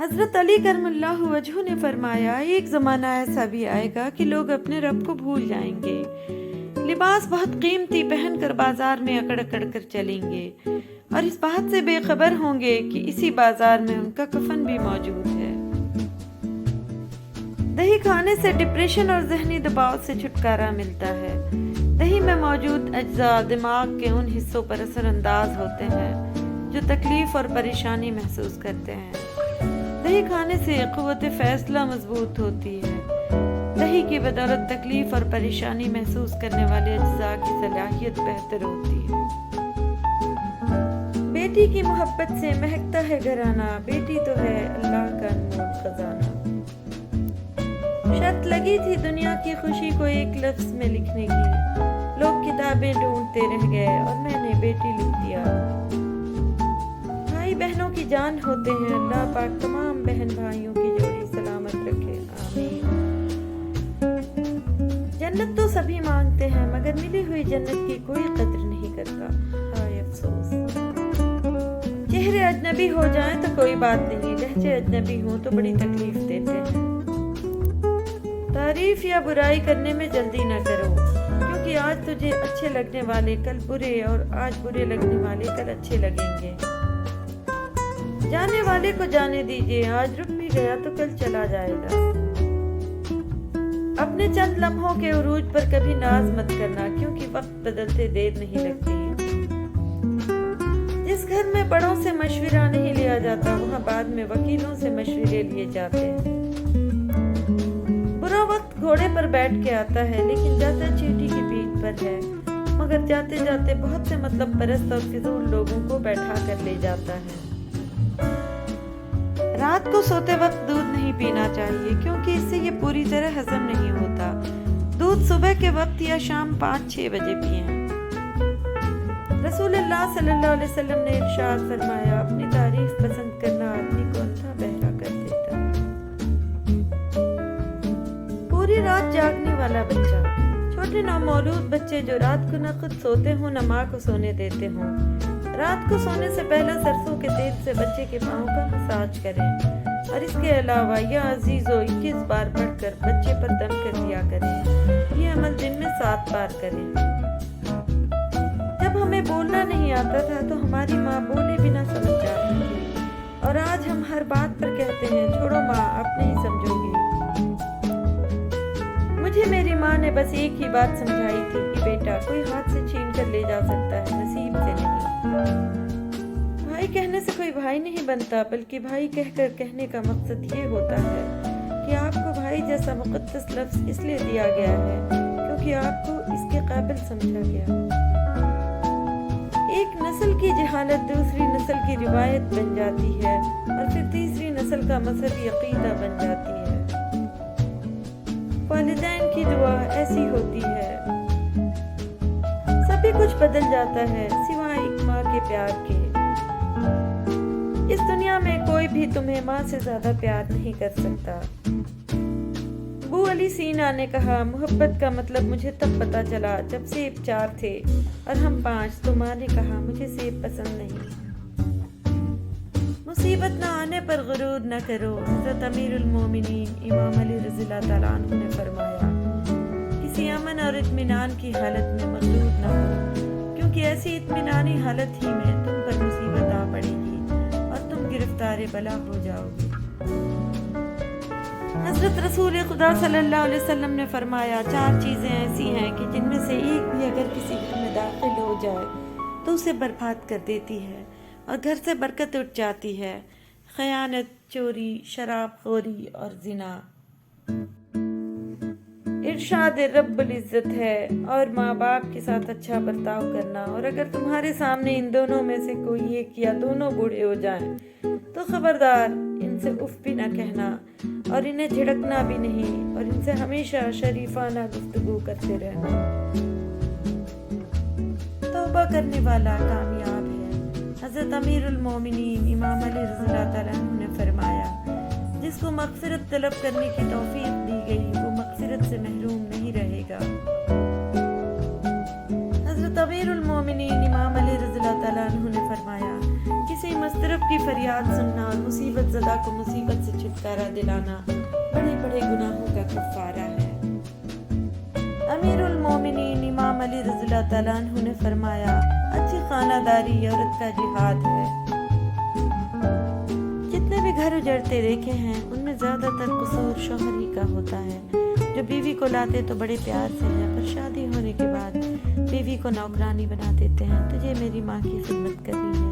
حضرت علی کرم اللہ وجہ نے فرمایا، ایک زمانہ ایسا بھی آئے گا کہ لوگ اپنے رب کو بھول جائیں گے، لباس بہت قیمتی پہن کر بازار میں اکڑ اکڑ کر چلیں گے اور اس بات سے بے خبر ہوں گے کہ اسی بازار میں ان کا کفن بھی موجود ہے۔ دہی کھانے سے ڈپریشن اور ذہنی دباؤ سے چھٹکارا ملتا ہے۔ دہی میں موجود اجزاء دماغ کے ان حصوں پر اثر انداز ہوتے ہیں جو تکلیف اور پریشانی محسوس کرتے ہیں۔ دہی کھانے سے قوت فیصلہ مضبوط ہوتی ہے۔ دہی کی بدولت تکلیف اور پریشانی محسوس کرنے والے اجزاء کی صلاحیت بہتر ہوتی ہے۔ بیٹی کی محبت سے مہکتا ہے گھرانہ، بیٹی تو ہے اللہ کا انمول خزانہ۔ شرط لگی تھی دنیا کی خوشی کو ایک لفظ میں لکھنے کی، لوگ کتابیں ڈھونڈتے رہ گئے اور میں نے بیٹی لکھ دیا۔ بھائی بہنوں کی جان ہوتے ہیں، اللہ پاک تمام بہن بھائیوں کی جوڑی سلامت رکھے، آمین۔ جنت تو سبھی مانگتے ہیں مگر ملی ہوئی جنت کی کوئی قدر نہیں کرتا، ہائے افسوس۔ چہرے اجنبی ہو جائیں تو کوئی بات نہیں، لہجے اجنبی ہوں تو بڑی تکلیف دیتے ہیں۔ تعریف یا برائی کرنے میں جلدی نہ کرو، کیونکہ آج تجھے اچھے لگنے والے کل برے اور آج برے لگنے والے کل اچھے لگیں گے۔ جانے والے کو جانے دیجیے، آج رک بھی گیا تو کل چلا جائے گا۔ اپنے چند لمحوں کے عروج پر کبھی ناز مت کرنا، کیونکہ وقت بدلتے دیر نہیں لگتی۔ جس گھر میں بڑوں سے مشورہ نہیں لیا جاتا، وہاں بعد میں وکیلوں سے مشورے لیے جاتے ہیں۔ برا وقت گھوڑے پر بیٹھ کے آتا ہے لیکن جاتا چیٹی کی پیٹھ پر ہے، مگر جاتے جاتے بہت سے مطلب پرست اور فضول لوگوں کو بیٹھا کر لے جاتا ہے۔ رات کو سوتے وقت دودھ نہیں پینا چاہیے، کیونکہ اس سے یہ پوری طرح ہضم نہیں ہوتا۔ دودھ صبح کے وقت یا شام 5-6 بجے پئیں۔ رسول اللہ صلی اللہ علیہ وسلم نے ارشاد فرمایا، اپنی تعریف پسند کرنا آدمی کو اندھا بہرا کر دیتا ہے۔ پوری رات جاگنے والا بچہ، چھوٹے نومولود بچے جو رات کو نہ خود سوتے ہوں نہ ماں کو سونے دیتے ہوں، رات کو سونے سے پہلے سرسوں کے تیل سے بچے کے پاؤں کا مساج کریں، اور اس کے علاوہ یا عزیزو 21 بار پڑھ کر بچے پر دم کر دیا کریں۔ یہ عمل دن میں 7 بار کریں۔ جب ہمیں بولنا نہیں آتا تھا تو ہماری ماں بولے بنا سمجھ جاتی تھی، اور آج ہم ہر بات پر کہتے ہیں چھوڑو ماں آپ نہیں سمجھو گی۔ مجھے میری ماں نے بس ایک ہی بات سمجھائی تھی کہ بیٹا کوئی ہاتھ سے چھین کر لے جا سکتا ہے، نصیب سے نہیں۔ بھائی کہنے سے کوئی بھائی نہیں بنتا، بلکہ بھائی کہہ کر کہنے کا مقصد یہ ہوتا ہے کہ آپ کو بھائی جیسا مقدس لفظ اس لیے دیا گیا ہے کیونکہ آپ کو اس کے قابل سمجھا گیا۔ ایک نسل کی جہالت دوسری نسل کی روایت بن جاتی ہے، اور پھر تیسری نسل کا مذہبی عقیدہ بن جاتی ہے۔ والدین کی دعا ایسی ہوتی ہے، سبھی کچھ بدل جاتا ہے سوائے ایک ماں کے پیار کے۔ اس دنیا میں کوئی بھی تمہیں ماں سے زیادہ پیار نہیں کر سکتا۔ ابو علی سینا نے کہا، محبت کا مطلب مجھے تب پتا چلا جب سیب 4 تھے اور ہم 5، تو ماں نے کہا مجھے سیب پسند نہیں۔ مصیبت نہ آنے پر غرور نہ کرو، حضرت امیر المومنین امام علی رضی اللہ تعالیٰ عنہ نے فرمایا، کسی امن اور اطمینان کی حالت میں مغرور نہ ہو، کیونکہ ایسی اطمینانی حالت ہی میں تم پر مصیبت آ پڑے گی اور تم گرفتار بلا ہو جاؤ گے۔ حضرت رسول خدا صلی اللہ علیہ وسلم نے فرمایا، 4 چیزیں ایسی ہیں کہ جن میں سے ایک بھی اگر کسی گھر میں داخل ہو جائے تو اسے برباد کر دیتی ہے اور گھر سے برکت اٹھ جاتی ہے: خیانت، چوری، شراب خوری اور زنا۔ ارشاد رب العزت ہے، اور ماں باپ کے ساتھ اچھا برتاؤ کرنا، اور اگر تمہارے سامنے ان دونوں میں سے کوئی ایک یا دونوں بوڑھے ہو جائیں تو خبردار ان سے اف بھی نہ کہنا اور انہیں جھڑکنا بھی نہیں، اور ان سے ہمیشہ شریفانہ گفتگو کرتے رہنا۔ توبہ کرنے والا کامیاب ہے۔ حضرت امیر المومنین امام علی رضی اللہ تعالیٰ عنہ نے فرمایا، جس کو مغفرت طلب کرنے کی توفیق دی گئی وہ مغفرت سے محروم نہیں رہے گا۔ حضرت امیر المومنین امام علی رضی اللہ تعالیٰ عنہ نے فرمایا، کسی مسترب کی فریاد سننا اور مصیبت زدہ کو مصیبت سے چھٹکارا دلانا بڑے بڑے گناہوں کا کفارہ ہے۔ امیر المومنین امام علی رضی اللہ تعالیٰ عنہ نے فرمایا، اچھی خانہ داری عورت کا جہاد ہے۔ جتنے بھی گھر اجڑتے دیکھے ہیں ان میں زیادہ تر قصور شوہر ہی کا ہوتا ہے، جو بیوی کو لاتے تو بڑے پیار سے ہیں، پر شادی ہونے کے بعد بیوی کو نوکرانی بنا دیتے ہیں۔ تجھے میری ماں کی خدمت کرنی ہے،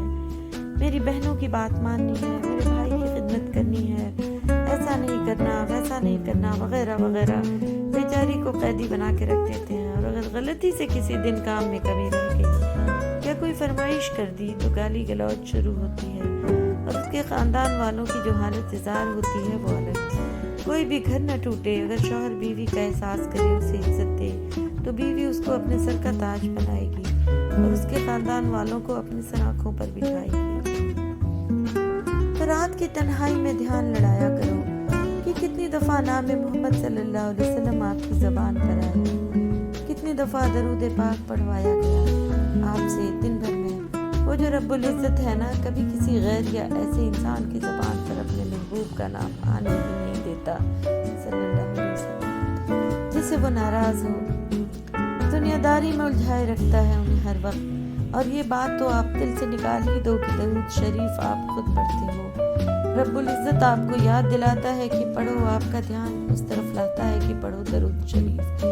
میری بہنوں کی بات ماننی ہے، میرے بھائی کی خدمت کرنی ہے، ایسا نہیں کرنا، ویسا نہیں کرنا، وغیرہ وغیرہ۔ بیچاری کو قیدی بنا کے رکھ دیتے ہیں، اور اگر غلطی سے کسی دن کام میں کمی رہ گئی یا کوئی فرمائش کر دی تو گالی گلوچ شروع ہوتی ہے، اور اس کے خاندان والوں کی جو حالت ظاہر ہوتی ہے وہ الگ۔ کوئی بھی گھر نہ ٹوٹے، اگر شوہر بیوی کا احساس کرے، اسے عزت دے، تو بیوی اس کو اپنے سر کا تاج بنائے گی اور اس کے خاندان والوں کو اپنی سر آنکھوں پر بٹھائے گی۔ تو رات کی تنہائی میں دھیان لڑایا کرو کہ کتنی دفعہ نام محمد صلی اللہ علیہ وسلم آپ کی زبان پر آیا، کتنی دفعہ درود پاک پڑھوایا گیا آپ سے دن بھر میں۔ وہ جو رب العزت ہے نا، کبھی کسی غیر یا ایسے انسان کی زبان پر اپنے محبوب کا نام آنے ہی نہیں دیتا صلی اللہ علیہ وسلم، جس سے وہ ناراض ہو۔ دنیا داری میں الجھائے رکھتا ہے انہیں ہر وقت، اور یہ بات تو آپ دل سے نکال ہی دو کہ درود شریف آپ خود پڑھتے ہو۔ رب العزت آپ کو یاد دلاتا ہے کہ پڑھو، آپ کا دھیان اس طرف لاتا ہے کہ پڑھو درود شریف۔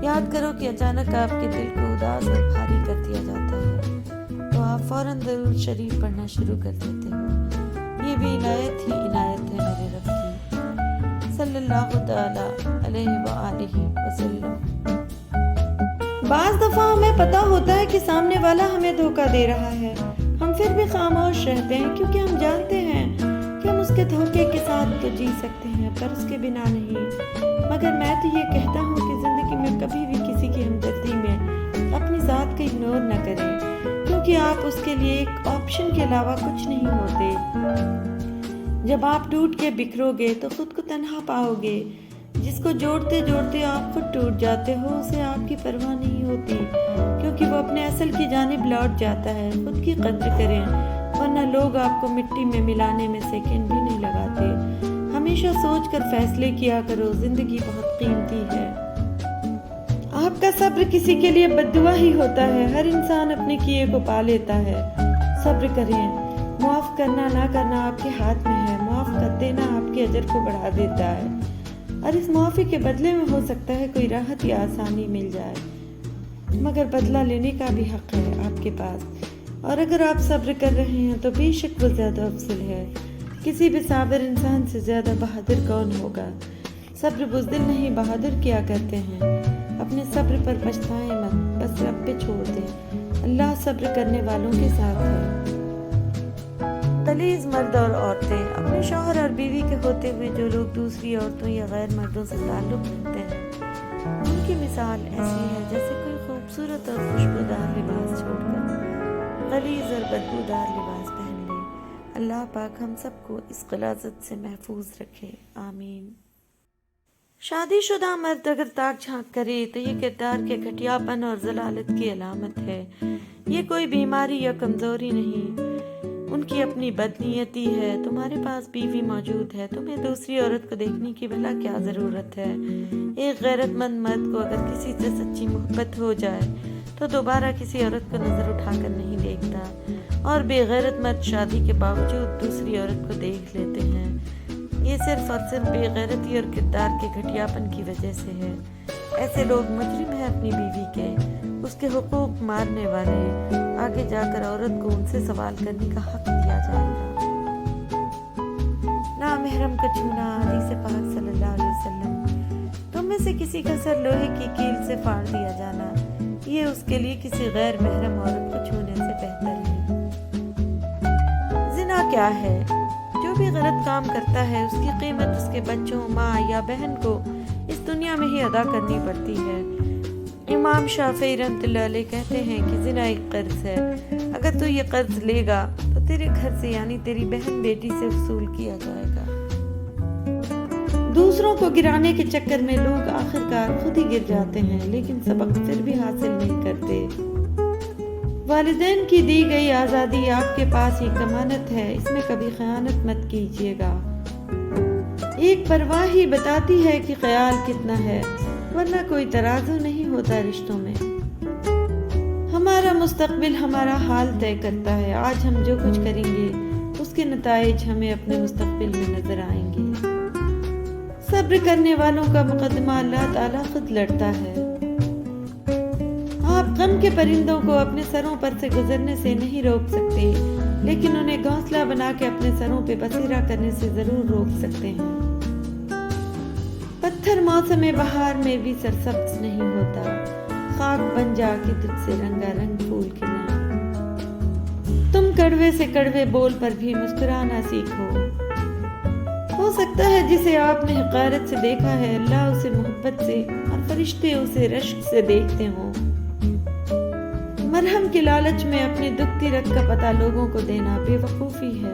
یاد کرو کہ اچانک آپ کے دل کو اداس اور بھاری کر دیا جاتا ہے تو آپ فوراً درود شریف پڑھنا شروع کر دیتے ہو۔ یہ بھی عنایت ہی عنایت ہے میرے رب کی صلی اللہ تعالی علیہ وآلہ وسلم۔ بعض دفعہ ہمیں پتہ ہوتا ہے کہ سامنے والا ہمیں دھوکہ دے رہا ہے، ہم پھر بھی خاموش رہتے ہیں کیونکہ ہم جانتے ہیں کہ ہم اس کے دھوکے کے ساتھ تو جی سکتے ہیں پر اس کے بنا نہیں۔ مگر میں تو یہ کہتا ہوں کہ زندگی میں کبھی بھی کسی کی ہمدردی میں اپنی ذات کو اگنور نہ کریں، کیونکہ آپ اس کے لیے ایک آپشن کے علاوہ کچھ نہیں ہوتے۔ جب آپ ٹوٹ کے بکھرو گے تو خود کو تنہا پاؤ گے۔ جس کو جوڑتے جوڑتے آپ خود ٹوٹ جاتے ہو اسے آپ کی پرواہ نہیں ہوتی، کیونکہ وہ اپنے اصل کی جانب لوٹ جاتا ہے۔ خود کی قدر کریں، ورنہ لوگ آپ کو مٹی میں ملانے میں سیکنڈ بھی نہیں لگاتے۔ ہمیشہ سوچ کر فیصلے کیا کرو، زندگی بہت قیمتی ہے۔ آپ کا صبر کسی کے لیے بد دعا ہی ہوتا ہے، ہر انسان اپنے کیے کو پا لیتا ہے۔ صبر کریں، معاف کرنا نہ کرنا آپ کے ہاتھ میں ہے، معاف کر دینا آپ کے اجر کو بڑھا دیتا ہے، اور اس معافی کے بدلے میں ہو سکتا ہے کوئی راحت یا آسانی مل جائے، مگر بدلہ لینے کا بھی حق ہے آپ کے پاس۔ اور اگر آپ صبر کر رہے ہیں تو بے شک وہ زیادہ افضل ہے۔ کسی بھی صابر انسان سے زیادہ بہادر کون ہوگا؟ صبر بزدل نہیں، بہادر کیا کرتے ہیں۔ اپنے صبر پر پچھتائیں مت، بس رب پہ چھوڑ دیں، اللہ صبر کرنے والوں کے ساتھ ہے۔ غلیظ مرد اور عورتیں، اپنے شوہر اور بیوی کے ہوتے ہوئے جو لوگ دوسری عورتوں یا غیر مردوں سے تعلق رکھتے ہیں، ان کی مثال ایسی ہے جیسے کوئی خوبصورت اور خوشبودار لباس چھوڑ کر غلیظ اور بدبودار لباس پہن لے۔ اللہ پاک ہم سب کو اس غلاظت سے محفوظ رکھے، آمین۔ شادی شدہ مرد اگر تاک جھانک کرے تو یہ کردار کے گھٹیا پن اور ضلالت کی علامت ہے۔ یہ کوئی بیماری یا کمزوری نہیں، ان کی اپنی بدنیتی ہے۔ تمہارے پاس بیوی موجود ہے، تمہیں دوسری عورت کو دیکھنے کی بھلا کیا ضرورت ہے؟ ایک غیرت مند مرد کو اگر کسی سے سچی محبت ہو جائے تو دوبارہ کسی عورت کو نظر اٹھا کر نہیں دیکھتا، اور بے غیرت مرد شادی کے باوجود دوسری عورت کو دیکھ لیتے ہیں۔ یہ صرف اور صرف بے غیرتی اور کردار کے گھٹیا پن کی وجہ سے ہے۔ ایسے لوگ مجرم ہیں اپنی بیوی کے، اس کے حقوق مارنے والے۔ آگے جا کر عورت کو ان سے سوال کرنے کا حق دیا جائے گا۔ نامحرم کو چھونا، حدیث پاک صلی اللہ علیہ وسلم۔ تم میں سے کسی کا سر لوہے کی کیل سے پھاڑ دیا جانا، یہ اس کے لیے کسی غیر محرم عورت کو چھونے سے بہتر ہے۔ زنا کیا ہے؟ جو بھی غلط کام کرتا ہے اس کی قیمت اس کے بچوں، ماں یا بہن کو اس دنیا میں ہی ادا کرنی پڑتی ہے۔ امام شافعی رحمۃ اللہ علیہ کہتے ہیں کہ زنا ایک قرض ہے، اگر تو یہ قرض لے گا تو تیرے گھر سے یعنی تیری بہن بیٹی سے وصول کیا جائے گا۔ دوسروں کو گرانے کے چکر میں لوگ آخرکار خود ہی گر جاتے ہیں، لیکن سبق پھر بھی حاصل نہیں کرتے۔ والدین کی دی گئی آزادی آپ کے پاس ایک ضمانت ہے، اس میں کبھی خیانت مت کیجیے گا۔ ایک پرواہ ہی بتاتی ہے کہ خیال کتنا ہے، ورنہ کوئی ترازو نہیں ہوتا رشتوں میں۔ ہمارا مستقبل ہمارا حال طے کرتا ہے، آج ہم جو کچھ کریں گے اس کے نتائج ہمیں اپنے مستقبل میں نظر آئیں گے۔ صبر کرنے والوں کا مقدمہ اللہ تعالیٰ خود لڑتا ہے۔ آپ غم کے پرندوں کو اپنے سروں پر سے گزرنے سے نہیں روک سکتے، لیکن انہیں گھونسلہ بنا کے اپنے سروں پہ بسیرا کرنے سے ضرور روک سکتے ہیں۔ پتھر موسم بہار میں بھی سرسبز نہیں ہوتا، خاک بن جا کے تجھ سے رنگا رنگ پھول کھلائیں۔ تم کڑوے سے کڑوے بول پر بھی مسکرانا سیکھو۔ ہو سکتا ہے جسے آپ نے حقارت سے دیکھا ہے، اللہ اسے محبت سے اور فرشتے اسے رشک سے دیکھتے ہوں۔ مرہم کے لالچ میں اپنی دکھتی رگ کا پتہ لوگوں کو دینا بے وقوفی ہے۔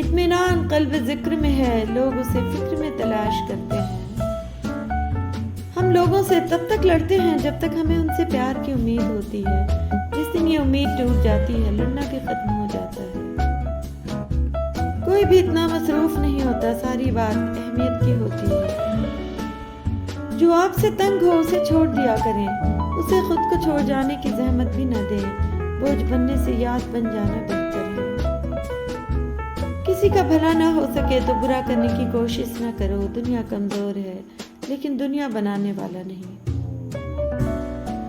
اطمینان قلب ذکر میں ہے، لوگ اسے فکر میں تلاش کرتے ہیں۔ ہم لوگوں سے تب تک لڑتے ہیں جب تک ہمیں ان سے پیار کی امید ہوتی ہے۔ جس دن یہ امید ٹوٹ جاتی ہے، لڑنا بھی ختم ہو جاتا ہے۔ کوئی بھی اتنا مصروف نہیں ہوتا، ساری بات اہمیت کی ہوتی ہے۔ جو آپ سے تنگ ہو اسے چھوڑ دیا کریں، اسے خود کو چھوڑ جانے کی زحمت بھی نہ دیں، بوجھ بننے سے یاد بن جانا بہتر ہے۔ کسی کا بھلا نہ ہو سکے تو برا کرنے کی کوشش نہ کرو، دنیا کمزور ہے لیکن دنیا بنانے والا نہیں۔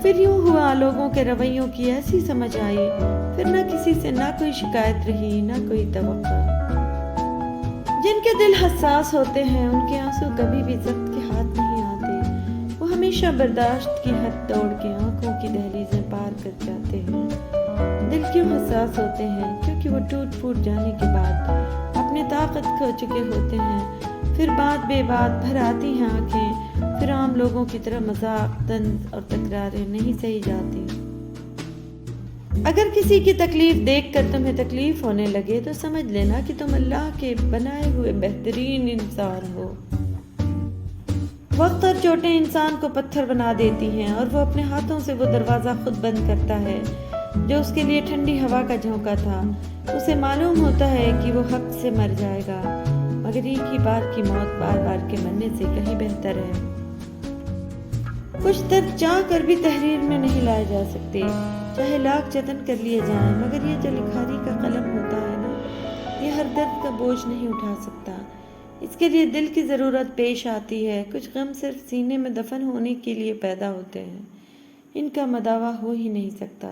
پھر یوں ہوا، لوگوں کے رویوں کی ایسی سمجھ آئی، پھر نہ کسی سے نہ کوئی شکایت رہی نہ کوئی توقع۔ جن کے دل حساس ہوتے ہیں ان کے آنسو کبھی بھی ضبط کے ہاتھ نہیں آتے، وہ ہمیشہ برداشت کی حد توڑ کے آنکھوں کی دہلیزیں پار کر جاتے ہیں۔ دل کیوں حساس ہوتے ہیں؟ کیونکہ وہ ٹوٹ پھوٹ جانے کے بعد اپنی طاقت کھو چکے ہوتے ہیں، پھر بات بے بات بھر آتی ہیں آنکھیں، پھر عام لوگوں کی طرح مذاق، طنز اور تکراریں نہیں سہی جاتی۔ اگر کسی کی تکلیف دیکھ کر تمہیں تکلیف ہونے لگے تو سمجھ لینا کہ تم اللہ کے بنائے ہوئے بہترین انسان ہو۔ وقت اور چوٹیں انسان کو پتھر بنا دیتی ہیں، اور وہ اپنے ہاتھوں سے وہ دروازہ خود بند کرتا ہے جو اس کے لیے ٹھنڈی ہوا کا جھونکا تھا۔ اسے معلوم ہوتا ہے کہ وہ حق سے مر جائے گا، مگر ایک ہی بار کی موت بار بار کے مرنے سے کہیں بہتر ہے۔ کچھ درد چاہ کر بھی تحریر میں نہیں لائے جا سکتے، چاہے لاکھ جتن کر لیے جائیں، مگر یہ جو لکھاری کا قلم ہوتا ہے نا، یہ ہر درد کا بوجھ نہیں اٹھا سکتا۔ اس کے لیے دل کی ضرورت پیش آتی ہے۔ کچھ غم صرف سینے میں دفن ہونے کے لیے پیدا ہوتے ہیں، ان کا مداوع ہو ہی نہیں سکتا۔